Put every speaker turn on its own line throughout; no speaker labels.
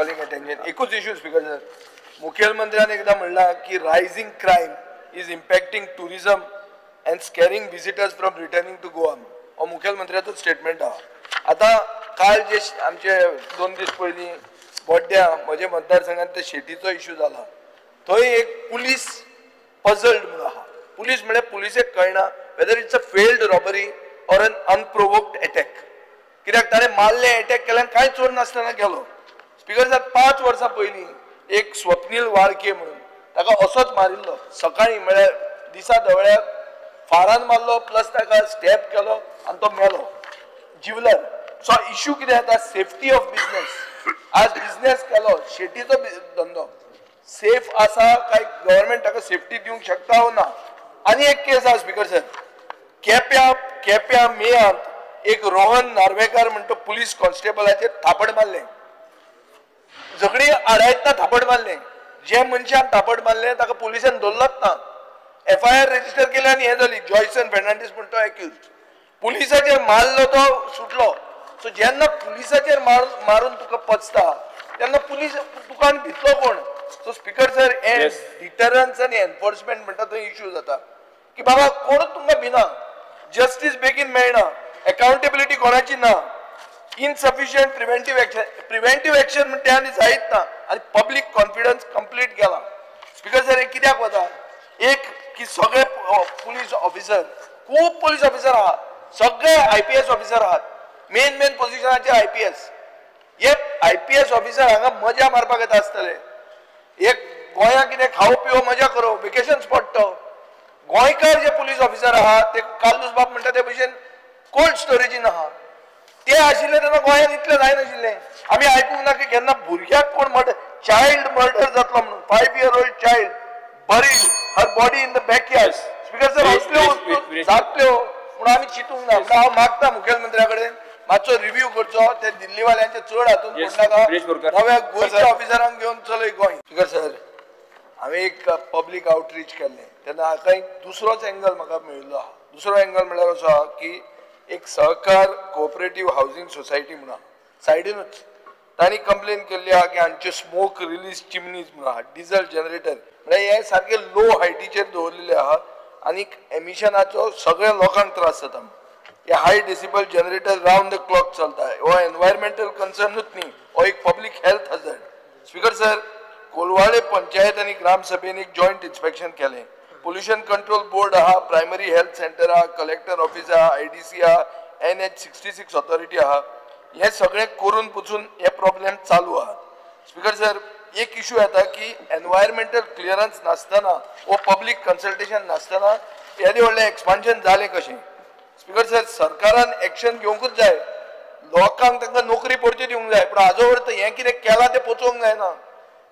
Calling attention एकूच issue speaker sir मुख्यमंत्र्याने एकदा म्हणला की rising crime is impacting tourism and scaring visitors from returning to Goa हो मुख्यमंत्र्याचो स्टेटमेंट आहा आता काल जे आमचे 2 दीस पयलीं बोड्ड्या म्हजे मतदारसंघात ते शेतीचो इश्यू जाला थंय एक पुलीस पझल्ड म्हणून आहा पुलीस म्हणजे पुलिसेक कळना whether it's a failed robbery or an unprovoked attack कित्याक ताणें मारले अटॅक केल्यान कांय चोर नासतना गेलो स्पीकर सर 5 वर्सां पयलीं एक स्वप्नील वाळके म्हणून ताका असोच मारिल्लो सकाळी म्हळ्यार दिसा ढवळ्याक फारान मारलो प्लस ताका स्टॅप केलो आनी तो मेलो जिवलर सो इश्यू कितें जाता सेफ्टी ऑफ बिजनेस आज बिजनेस केलो शेतीचो धंदो सेफ आसा काय गव्हर्नमेंट ताका सेफ्टी दिवंक शकता वा ना आनी एक केस आहा स्पीकर सर केप्या मेयांत एक रोहन नार्वेकार म्हणटा पुलीस कॉन्स्टेबलाचेर थापड मारले झगडी आडायतना थापड मारले जे मनशान थापड मारले ताका पुलिसान धरलोच ना FIR रजिस्टर केली आनी हे जाली जॉयसन फेर्नांडीस म्हणटा तो एक्युज्ड पुलिसाचेर मारलो तो सुटलो सो जेन्ना पुलिसाचेर मारून तुका पचता तेन्ना पुलीस तुका भितलो कोण सो स्पीकर सर हे डिटरन्स आनी एनफोर्समेंट म्हणटा थंय इश्यू जाता की बाबा कोणूच तुमकां भिना जस्टीस बेगीन मेळना अकाउंटेबिलिटी कोणाची ना इनसफिशियंट प्रिव्हेंटिव्ह एक्शन म्हणटा तें आनी जायत ना आनी पब्लीक कॉन्फिडन्स कंप्लीट गेला स्पीकर सर हे कित्याक वता एक की सगळे पुलीस ऑफिसर खूब पुलीस ऑफिसर आहात सगळे IPS ऑफिसर आहात मेन पोजिशनाचेर IPS हे IPS ऑफिसर हांगा मजा मारपाक येता आसतले एक गोंया कितें खावो पिवो मजा करो वेकेशन स्पॉट तो गोंयकार जे पुलीस ऑफिसर आहात ते कालूस बाब म्हणटा ते भशेन कोल्ड स्टोरेजीन आहा ते आशिल्ले तेन्ना गोंयांत इतलें जायनाशिल्लें आमी आयकूंक ना की केन्ना भुरग्याक कोण मर्डर चायल्ड मर्डर जातलो म्हणून 5 year old child buried her body in the backyard speaker sir असल्यो जातल्यो म्हणून आमी चिंतूंक ना म्हणून हांव मागता मुखेलमंत्र्या कडेन मातसो रिव्ह्यू करचो ते दिल्लीवाल्यांचे चड हातून पडनाका नव्या गोंयच्या ऑफिसरांक घेवन चलय गोंय स्पीकर सर हांवें एक पब्लीक आउटरीच केल्लें तेन्ना हाका एक दुसरोच एंगल म्हाका मेळिल्लो आहा दुसरो एंगल म्हळ्यार असो आहा की एक सहकार कोऑपरेटिव्ह हावजींग सोसायटी म्हणून आहा सायडीनूच तांणी कंप्लेन केल्ली आहा की हांचे स्मोक रिलीज चिमनीज म्हणून आहा डिझल जनरेटर म्हणजे हे सारखे लो हायटीचेर दवरलेले आहा आनी एमिशनाचो सगळ्या लोकांक त्रास जाता हे high decibel generator round the clock चलता हो एनवायरमेंटल कन्सर्नूच न्ही हो एक public health hazard speaker sir Colvale panchayat आनी ग्रामसभेन एक जॉयंट इन्स्पेक्शन केलें पोल्युशन कंट्रोल बोर्ड आहा प्रायमरी हेल्थ सेंटर आहा कलेक्टर ऑफिस आहा IDC आहा NH66 ऑथॉरिटी आहा हे सगळें करून पुसून हे प्रॉब्लेम चालू आहा स्पीकर सर एक इश्यू येता की एनवायरमेंटल क्लियरन्स नासतना वो पब्लीक कन्सल्टेशन नासतना येदे व्हडलें एक्सपान्शन जालें कशें स्पीकर सर सरकारान एक्शन घेवंकूच जाय लोकांक तांकां नोकरी परत्यो दिवंक जाय पूण हाजो अर्थ हें कितें केलां तें पचोवंक जायना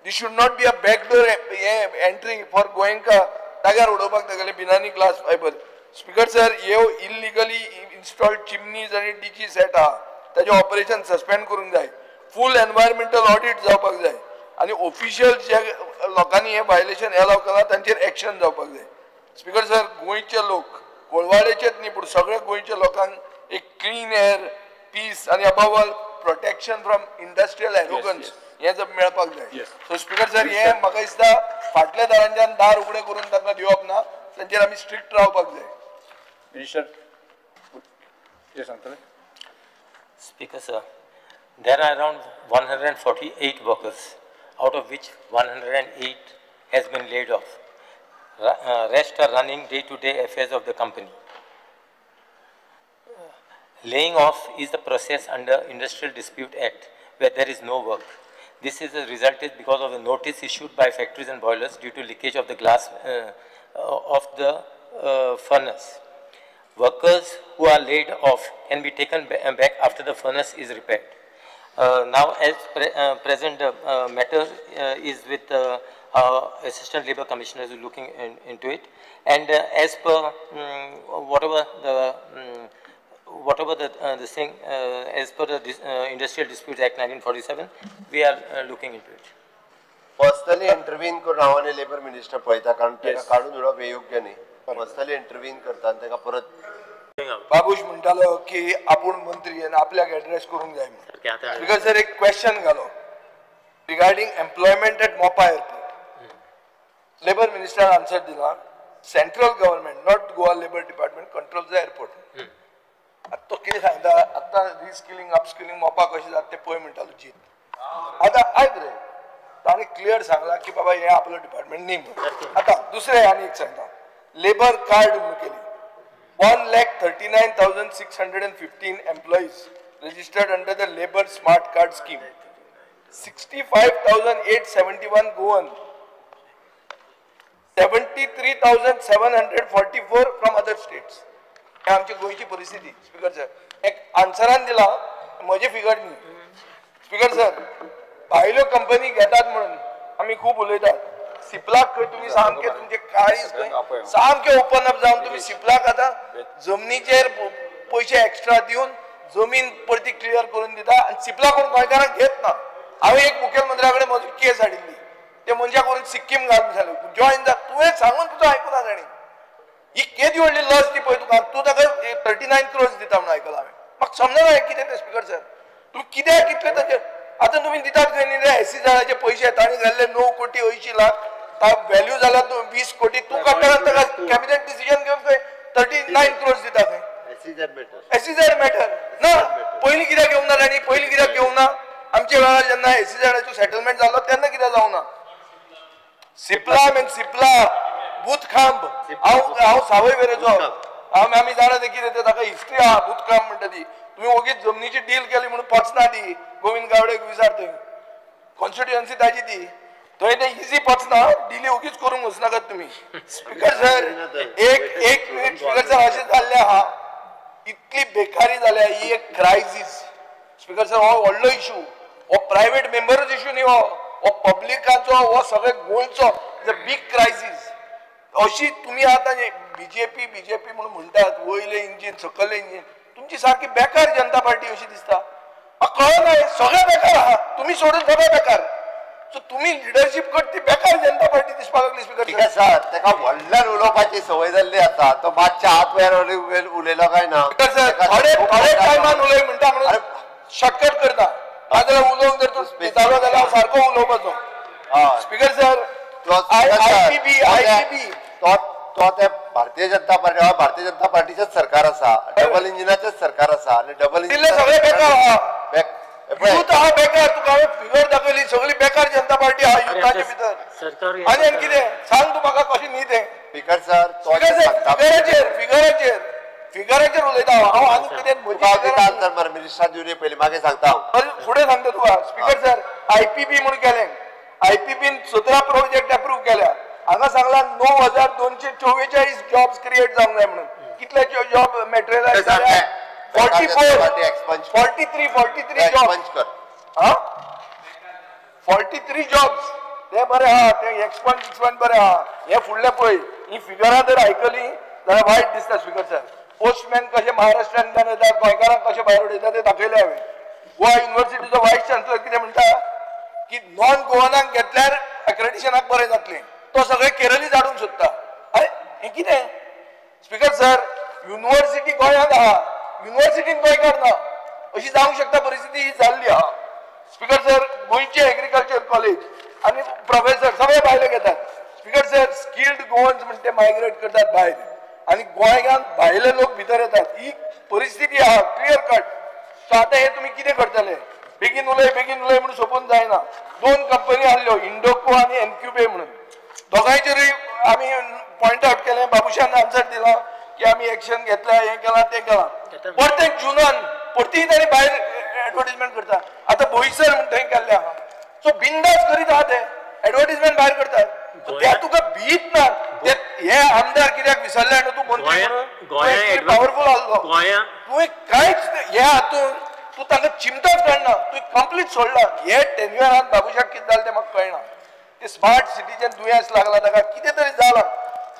this should not be a backdoor entry for गोंयकार ताग्यार उडोवपाक तागेले Binani glass fibre speaker sir ह्यो इल्लिगली इन्स्टॉल्ड चिमनीज आनी डीजी सेट आहा ताजें ऑपरेशन सस्पेंड करूंक जाय फूल एनवायरमेंटल ऑडिट जावपाक जाय आनी ऑफिशियल जे लोकांनी हे वायलेशन एलाव केलां तांचेर एक्शन जावपाक जाय स्पीकर सर गोंयचे लोक कोलवाळेचेच न्ही पूण सगळ्या गोंयच्या लोकांक एक क्लीन एअर पीस आनी above all protection from industrial arrogance हे जर मेळपाक जाय सो स्पीकर सर हे म्हाका दिसता फाटल्या दारांच्यान दार उगडें करून तांकां दिवप ना तांचेर आमी स्ट्रिक्ट रावपाक जाय
मिनिस्टर कितें सांगतले
Speaker sir, there are around 148 workers, out of which 108 has been laid off. Rest are running day-to-day affairs of the company. Laying off is the process under Industrial Dispute Act, where there is no work. This is a result because of the notice issued by factories and boilers due to leakage of the glass of the furnace. Workers who are laid off can be taken back after the furnace is repaired. Now, as present matter is with Assistant Labour Commissioner is looking into it, and as per whatever the thing, as per the Industrial Disputes Act 1947, we are looking into it.
Personally intervene करून हांव आनी labour minister पळयता कारण ताका काडून उडोवप हे योग्य न्ही पर्सनली इंटरव्हीन करता आनी ताका परत
बाबूश म्हणटालो की आपूण मंत्री आनी आपल्याक एड्रेस करूंक जाय म्हणून बिकॉज सर एक क्वेश्चन घालो regarding employment at Mopa Airport. Labor Minister answered दिला, central government, not Goa Labor Department, controls the airport. आता तो किती सांगता, आता रिस्किलिंग अपस्किलिंग मोपा कशी जात ते पळय म्हणटालो जीत. आता आयक रे, ताणी क्लियर सांगला की बाबा हे आपलं डिपार्टमेंट न्ही म्हणून. आता दुसरे आनी एक सांगता, लेबर कार्ड म्हणून केली. 1,39,615 employees registered under the Labour Smart Card scheme. 65,871 Goan. 73,744 from other states. हे आमची गोयची परिस्थिती. स्पीकर सर, एक आन्सरान दिला, म्हजे फिगर न्ही. स्पीकर सर, भायल्यो कंपनी घेतात म्हणून आम्ही खूप उलयतात. सिप्लाक तुम्ही सामके तुमचे काळीज सामके ओपन अप जावन तुम्ही सिप्लाक आता जमनीचेर पैसे एक्स्ट्रा दिवन जमीन परती क्लियर करून दिता आणि सिप्लाक कोण गोंयकारांक घेत ना. हांवें एक मुखेलमंत्र्याकडे म्हजी केस हाडिल्ली, ते मनशा करून सिक्कीम घालून झाले जॉईन जा. तुवें सांगून तुजो आयकुना ताणी ही केदी व्हडली लस ती पळय तुका, तूं ताका 39 crores दिता म्हणून आयकलां हांवें. म्हाका समजना कितें तें स्पीकर सर, तुमी कित्याक कितले ताचे आता तुम्ही दितात खंय न्ही रे 80 जणांचे पैसे ताणी घाल्ले 9 कोटी 80 लाख व्हॅल्यू जाला 20 कोटी. तू काडटा ताका कॅबिनेट डिसिजन घेवन खंय 39 crores दिता खंय. SEZ मॅटर ना पयलीं कित्याक घेवना ताणी, पयलीं कित्याक घेवना. आमच्या वेळार जेन्ना 80 जणांचो सेटलमेंट जालो तेन्ना कित्याक जावना. सिप्ला मेन सिप्ला बुथखांब हांव सावय वेरेचो आमी जाणा ते कितें ते ताका हिस्ट्री आहा बुथखांब म्हणटा ती. तुम्ही ओगीच जमनीची डील केली म्हणून पचना ती. गोविंद गावडेक विचार थंय कॉन्स्टिट्युएन्सी ताजी ती थंय ते इजी पचना. डिली ओगीच करूंक वचनाकात तुम्ही. स्पीकर सर एक मिनिट स्पीकर सर अशें जाल्लें आहा, इतली बेकारी जाल्या ही एक क्रायसिस. स्पीकर सर हो व्हडलो इशू, हो प्रायव्हेट मेंबरच इशू न्ही, हो पब्लिकाचो, हो सगळे गोंयचो बिग क्रायसिस. अशी तुम्ही आता बीजेपी म्हणून म्हणतात वयले इंजिन सकयले इंजिन, तुमची सारखी बेकार जनता पार्टी अशी दिसता. कळना सगळे बेकार आहात, तुम्ही सोडून सगळे बेकार. सो तुम्ही लिडरशिप करता बेकार जनता पार्टी दिसपाक लागली. स्पीकर
सर ताका व्हडल्यान उलोवपाची संवय जाल्ली आसा, तो मातशा हात वयर उलयलो काय ना.
सर थोडे टायमान उलय म्हणटा म्हणून शॉर्टकट करता. नाजाल्यार उलोवंक जर तूं जालो जाल्यार सारको उलोवपाचो. स्पीकर सर आयपीबी
तो ते भारतीय जनता पार्टीचेच सरकार आसा, डबल इंजिनाचेच सरकार आसा आणि डबल इंजिन
सगळे बेकार आहा. युथ आहा बेकार. तुका हांवें फिगर दाखयली सगळी बेकार जनता पार्टी आहा युथाच्या भितर. आनी कितें सांग तूं म्हाका कशें न्ही तें.
स्पीकर सर
फिगराचेर उलयता हांव. आनी कितें
मिनिस्टर दिवनी पयलीं मागे सांगता हांव
फुडें सांगता तुका. स्पीकर सर आयपीबी म्हणून केलें, आयपीबीन 17 प्रोजेक्ट अप्रूव्ह केल्या. हांगा सांगला 9,244 जॉब्स क्रिएट जावंक जाय म्हणून. कितले जॉब मॅटेरियलायज जाल्या 44 43 जॉब्स ते बरे आहा. ते एक्सपांड बरे आहा. हे फुडले पळय ही फिगरां जर आयकली जाल्यार वायट दिसता. स्पीकर सर पोस्टमॅन कशे महाराष्ट्रांतल्यान येतात, गोंयकारांक कशे भायर उडयता ते दाखयले हांवें. गोवा युनिव्हर्सिटीचो वायस चान्सलर कितें म्हणटा की नॉन गोवनाक घेतल्यार अक्रेडिशनाक बरें जातलें. तो सगळे केरळी धाडूंक सोदता. अरे हें कितें. स्पीकर सर युनिव्हर्सिटी गोंयांत आहा, युनिव्हर्सिटीन गोंयकार ना अशी जावंक शकता परिस्थिती ही जाल्ली आहा. स्पीकर सर गोंयचे एग्रीकल्चर कॉलेज आणि प्रोफेसर सगळे भायले घेतात. स्पीकर सर स्किल्ड गोवन्स म्हणून ते मायग्रेट करतात भायर आणि गोंयांत भायले लोक भितर येतात. ही परिस्थिती आहा क्लियर कट. सो आतां हे तुमी कितें करतले. बेगीन उलय म्हणून सोपून जायना. 2 कंपनी आहल्यो इंडोको आणि एनक्युबे म्हणून. दोगांयचेरूय आमी पॉइंट आउट केलें. बाबुशान आन्सर दिला की आमी एक्शन घेतल्या, हें केलां तें केलां. परतें जुनान परती ताणी भायर एडवर्टिजमेंट करता. आतां बोईसर म्हणून थंय केल्लें आहा. सो बिंदास करीत आहा ते एडवर्टिजमेंट भायर करतात. त्या तुका भीत ना. हे आमदार कित्याक विसरले न्हू तूं मंत्री म्हणून पावरफुल आसलो. तुवें कांयच हे हातून तूं तांकां चिमटच काडना. तुवें कंप्लीट सोडला. हे टेन्युअरांत बाबुशाक कितें जालें तें म्हाका कळना. ते स्मार्ट सिटीचें दुयेंस लागला ताका कितें तरी जाला.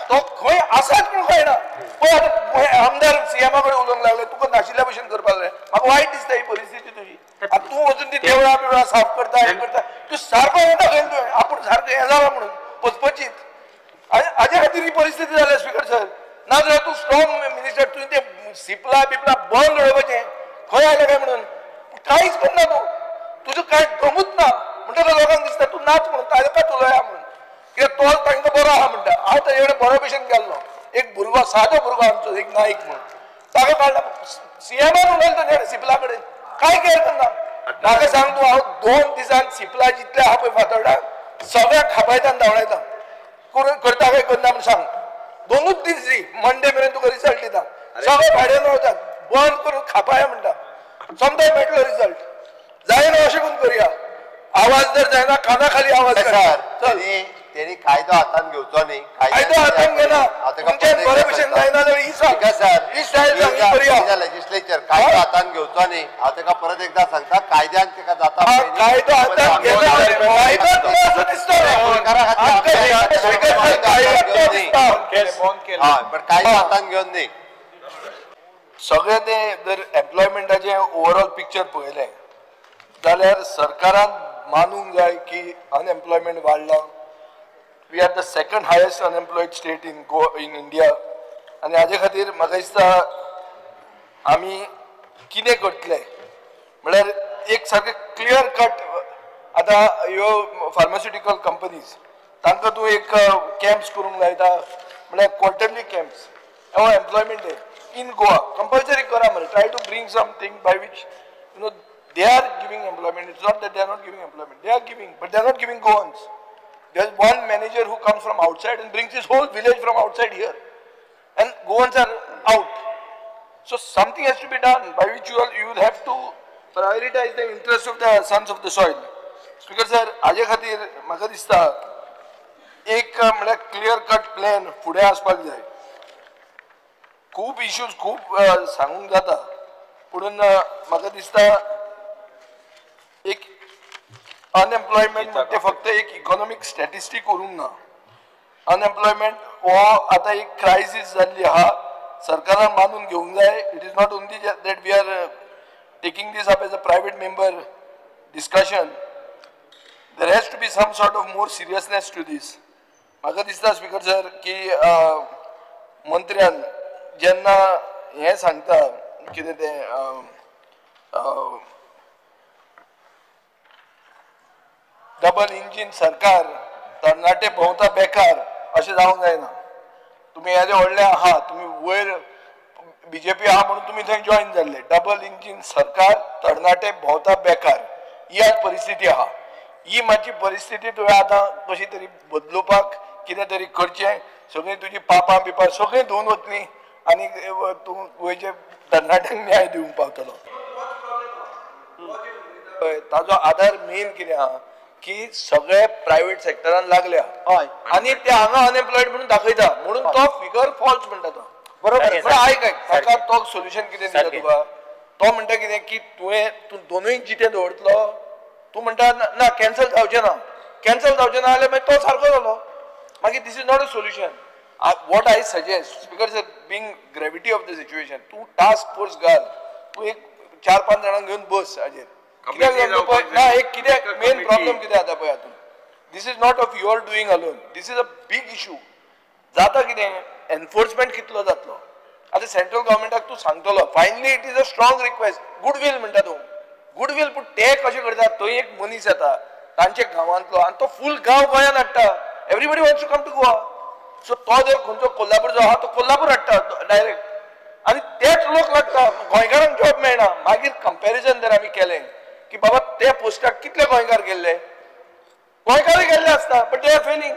तो खंय आसाच पूण कळना. पळय आतां आमदार सीएमा कडेन उलोवंक लागले तुका नाशिल्ल्या भशेन करपाक जाय. म्हाका वायट दिसता ही परिस्थिती तुजी. आतां तूं वचून ती देवळां साफ करता हें करता. तूं सारको येता खंय तुवें आपूण सारको हें जाला म्हणून पचपचीत. हाजे खातीर ही परिस्थिती जाल्या. स्पीकर सर नाजाल्यार तूं स्ट्रॉंग मिनिस्टर तुवें ते सिपला बिपला बंद उडोवपाचें खंय आयलें काय म्हणून कांयच करना तूं. तुजो कांय दमूच ना म्हणटकच लोकांक नाच म्हणून ताका उलोवया म्हणून कित्याक तो तांकां बरो आहा म्हणटा हांव ताजे कडेन बरो भशेन गेल्लो एक भुरगो सादो भुरगो आमचो एक नाईक म्हणून ताका काडला सीएमान उलयलो ताणें सिपला कडेन काय केअर करना म्हाका सांग तूं हांव 2 दिसान सिपला जितले आहा पळय फातोर्डा सगळ्यांक खापायता आनी धांवडायता करता काय करना म्हूण सांग 2च दीस दी मंडे मेरेन तुका रिजल्ट दिता सगळे भाड्यान वतात बंद करून खापाया म्हणटा समटायम मेळटलो रिजल्ट जायना अशें करून करया आवाज जर जायना काना खाली आवाज चल
त्यांनी कायदो हातान घेवचो न्ही
कायदो हातान घेना तुमच्यान बरे भशेन जायना जाल्यार ही सांग ही स्टायल सांग ही करया
लेजिस्लेचर कायदो हातान घेवचो न्ही हांव ताका परत एकदा सांगता कायद्यान ताका जाता
कायदो हातान घेना कायदोच ना असो दिसता
पण कायदो हातान घेवन न्ही
सगळे ते जर एम्प्लॉयमेंटाचे ओवरऑल पिक्चर पळयलें जाल्यार सरकारान मानूंक जाय की अनएम्प्लॉयमेंट वाडला we are the second highest unemployed state in India आनी हाजे खातीर म्हाका दिसता आमी कितें करतले म्हळ्यार एक सारकें क्लियर कट आतां ह्यो फार्मास्युटिकल कंपनीज तांकां तूं एक कॅम्प्स करूंक लायता म्हळ्यार क्वार्टरली कॅम्प्स हो employment day in Goa compulsory kara mare try to bring something by which they are giving employment. It's not that they are not giving employment, they are giving, but they are not giving Goans. There's one manager who comes from outside and brings his whole village from outside here and Goans are out. So something has to be done by which you will have to prioritize the interest of the sons of the soil. Speaker sir haje khatir म्हाका दिसता एक म्हळ्यार clear cut plan फुडें आसपाक जाय खूब issues खूब सांगूंक जाता पुणून म्हाका दिसता एक अनएम्प्लॉयमेंट म्हणजे फक्त एक इकॉनॉमिक स्टॅटिस्टीक उरूंक ना अनएम्प्लॉयमेंट हो आतां एक क्रायसीस जाल्ली आहा सरकारान मानून घेवंक जाय it is not only that we are taking this up as a private member discussion there has to be some sort of more seriousness to this म्हाका दिसता स्पीकर सर की मंत्र्यान जेन्ना हे सांगता कितें तें डबल इंजीन सरकार तरणाटे भोंवता बेकार अशें जावंक जायना तुमी हेजे व्हडले आहा तुमी वयर बीजेपी आहा म्हणून तुमी थंय जॉयन जाल्ले डबल इंजीन सरकार तरणाटे भोंवता बेकार ही आज परिस्थिती आहा ही मातशी परिस्थिती तुवें आतां कशी तरी बदलुपाक कितें तरी करचें सगळीं तुजी पापां बिपां सगळीं धुवन वतलीं आनी तूं गोंयचे तरणाट्यांक न्याय दिवंक पावतलो ताजो आधार मेन कितें आहा की सगळे प्रायव्हेट सेक्टरान लागल्या आनी ते हांगा अनएम्प्लॉयड म्हणून दाखयता म्हणून तो फिगर फॉल्स म्हणटा तो बरोबर आयक ताका तो सोल्युशन कितें दिता तुका तो म्हणटा कितें की तूं दोनूय जिते दवरतलो तूं म्हणटा ना कॅन्सल जावचें ना जाल्यार मागीर तो सारको जालो मागीर this is not a solution what I suggest, because being gravity of the situation, तू टास्क फोर्स घाल तू एक 4-5 जाणांक घेवन बस हाजेर कित्याक ना एक कित्याक मेन प्रॉब्लेम कितें जाता पळय हातून this is not of your doing alone this is a big issue जाता कितें एनफोर्समेंट कितलो जातलो आतां सेंट्रल गव्हर्मेंटाक तूं सांगतलो finally it is a strong request goodwill म्हणटा तूं गुडवील पूण ते कशें करतात थंय एक मनीस येता तांचे गांवांतलो आनी तो फूल गांव गोंयान हाडटा everybody wants to come to Goa so तो जर खंयचो कोल्हापूर जो आहा तो कोल्हापूर हाडटा डायरेक्ट आनी तेच लोक लागता गोंयकारांक जॉब मेळना मागीर कंपॅरिजन जर आमी केलें की बाबा त्या पोस्टाक कितले गोंयकार गेल्ले गोंयकारूय गेल्ले आसता बट दे आर फेलिंग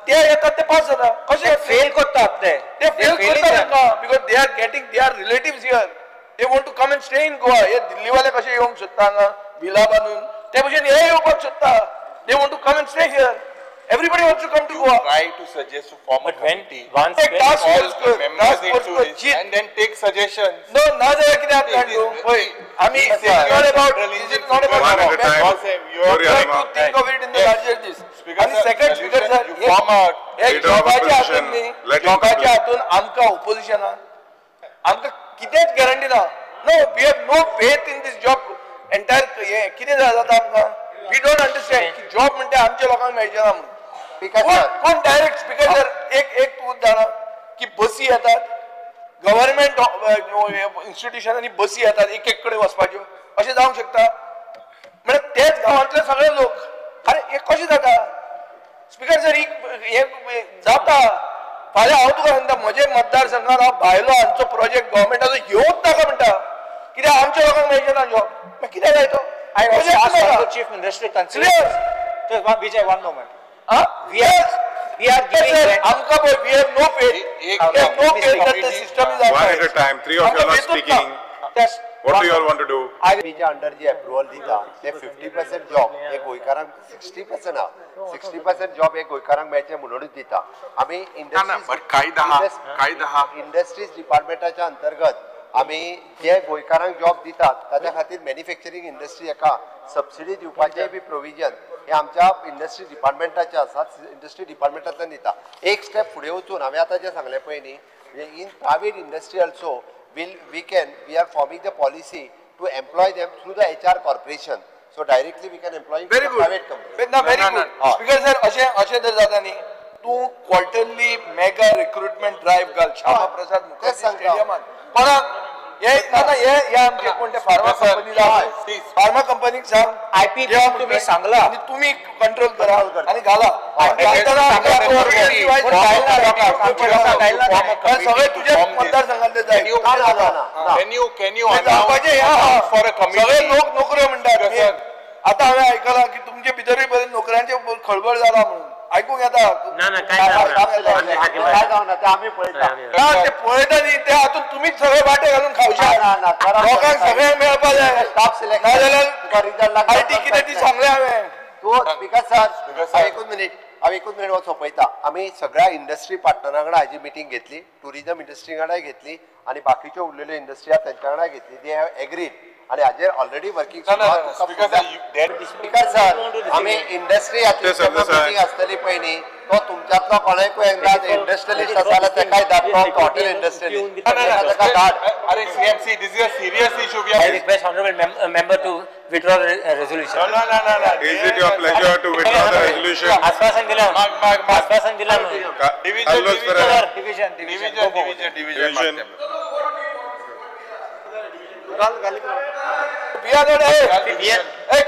ते येतात ते पास जाता कशें फेल करतात ते फेल करतात because they are getting they are relatives here they want to come and stay in Goa हे दिल्लीवाले कशे येवंक सोदता हांगा विला बांदून ते भशेन हे येवपाक सोदता they want to come and stay here Everybody wants to come to Goa.
Try to suggest to form a committee.
Once task force
members into it and then take suggestions.
No, now they are going to do. Wait, I mean, this is not about. This is not about. You have to think of it in the larger this. And second, speaker sir,
you form a.
एक जॉबाच्या हातून न्ही जॉबाच्या हातून आमकां ओपोजिशनान आमकां कितेंच guarantee ना no we have no faith in this job entire हे कितें जाता आमकां वी डोंट अंडरस्टँड की जॉब म्हणटा आमच्या लोकांक मेळचे ना म्हणून कोण डायरेक्ट स्पीकर सर एक तूं जाणा की बसी येतात गव्हर्नमेंट इन्स्टिट्युशनांनी बसी येतात एक कडेन वचपाच्यो अशें जावंक शकता म्हणजे तेच गांवांतले सगळे लोक अरे हे कशें जाता स्पीकर सर हे जाता फाल्यां हांव तुका सांगता म्हजे मतदारसंघात हांव भायलो हांचो प्रोजेक्ट गव्हर्मेंटाचो घेवंच नाका म्हणटा कित्याक आमच्या लोकांक मेळचे ना जॉब मागीर कितें जाय तो
I also asked for the chief minister to consider. Just one, Vijay, one moment. We are giving.
आमकां पळय we have no faith that the system is
One at a time. Three of you are not speaking.
Just
What do you all want to do?
जे under जी approval दिता ते 50% job हे गोंयकारांक 60% 60% job हे गोंयकारांक मेळचे म्हणूनच दिता आमी इंडस्ट्रीज डिपार्टमेंटाच्या अंतर्गत आमी जे गोंयकारांक जॉब दितात ताच्या खातीर मॅन्युफॅक्चरींग इंडस्ट्री एका सबसिडी दिवपाचे बी प्रोविजन हे आमच्या इंडस्ट्री डिपार्टमेंटाचे आसा इंडस्ट्री डिपार्टमेंटांतल्यान दिता एक स्टेप फुडें वचून हांवें आतां जें सांगलें पळय न्ही in private industry also we are forming the policy to employ them through the HR corporation. So directly we can employ in
very good
private company.
very good speaker sir अशें जर जाता न्ही तूं क्वार्टरली मेगा रिक्रुटमेंट ड्रायव्ह घाल श्यामा प्रसाद मुखर्जी स्टेडियमात कोणाक हे आमचे कोण ते फार्मा कंपनीक सांग
IPP तुम्ही सांगला
आणि तुम्ही कंट्रोल करा आणि घाला सगळे तुझे मतदारसंघातले जाय सगळे लोक नोकऱ्यो म्हणटात आता हांवें आयकलां की तुमचे भितरूय बरें नोकऱ्यांचे खळबळ जाला म्हणून आयकूंक येता
काय जावना ते आमी पळयता
ते पळयता न्ही ते हातून तुमीच सगळे वाटे घालून खावशा लोकांक सगळे मेळपा जाय
स्टाफ सिलेक्शन
आयटी कितें ती सांगलें हांवें
तूं स्पीकर सर हांव एकूच मिनीट हो सोंपयता आमी सगळ्या इंडस्ट्री पार्टनरां वांगडा हाजी मिटींग घेतली टुरिजम इंडस्ट्री वांगडाय घेतली आनी बाकीच्यो उरलेल्यो इंडस्ट्री आसा तेंच्या वांगडा घेतली दे हॅव एग्रीड आणि हाजेर ऑलरेडी वर्किंग स्पीकर सर आमी इंडस्ट्री मिटींग आसतली पळय न्ही तो तुमच्यातलो कोणाकूय एकदा इंडस्ट्रियलिस्ट आसा जाल्यार तेकाय धाडटो हॉटेल इंडस्ट्रियलिस्ट तेका धाड
अरे CMC, this is a serious issue. We
I
are
request honorable member to withdraw the resolution.
no.
Is it your pleasure to withdraw the resolution?
आश्वासन दिलं आश्वासन दिलं
Division.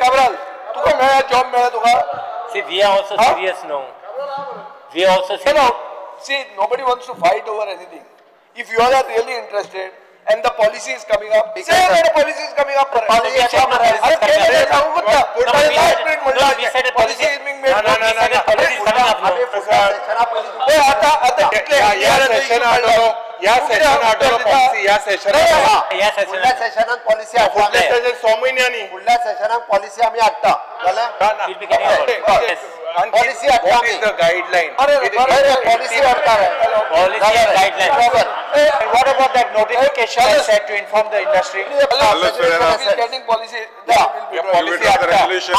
काबराल तुका मेळ्ळा जॉब मेळ्ळा तुका
See, we are also serious now. We are also serious.
See, nobody wants to fight over anything. If you all are really interested and the policy is coming up, say that the policy is coming up. Policy is being made.
या
सेशनात policy हाडटा
6 महिन्यांनी
फुडल्या सेशनाक policy आमी हाडटा
We'll be getting a
policy हाडटा
What is the guideline?
Policy हाडटा
policy and guidelines.
what about that notification I said to inform the industry?
Getting policy.
You withdraw the resolution.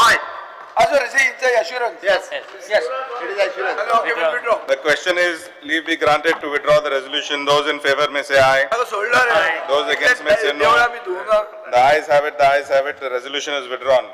Also, it's an assurance.
yes it is assurance
Okay, we'll withdraw.
The question is, leave be granted to withdraw the resolution. Those in favor may say aye.
सोडला रे
Those against may say no.
Deola me धुवणार
The ayes have it. The resolution is withdrawn.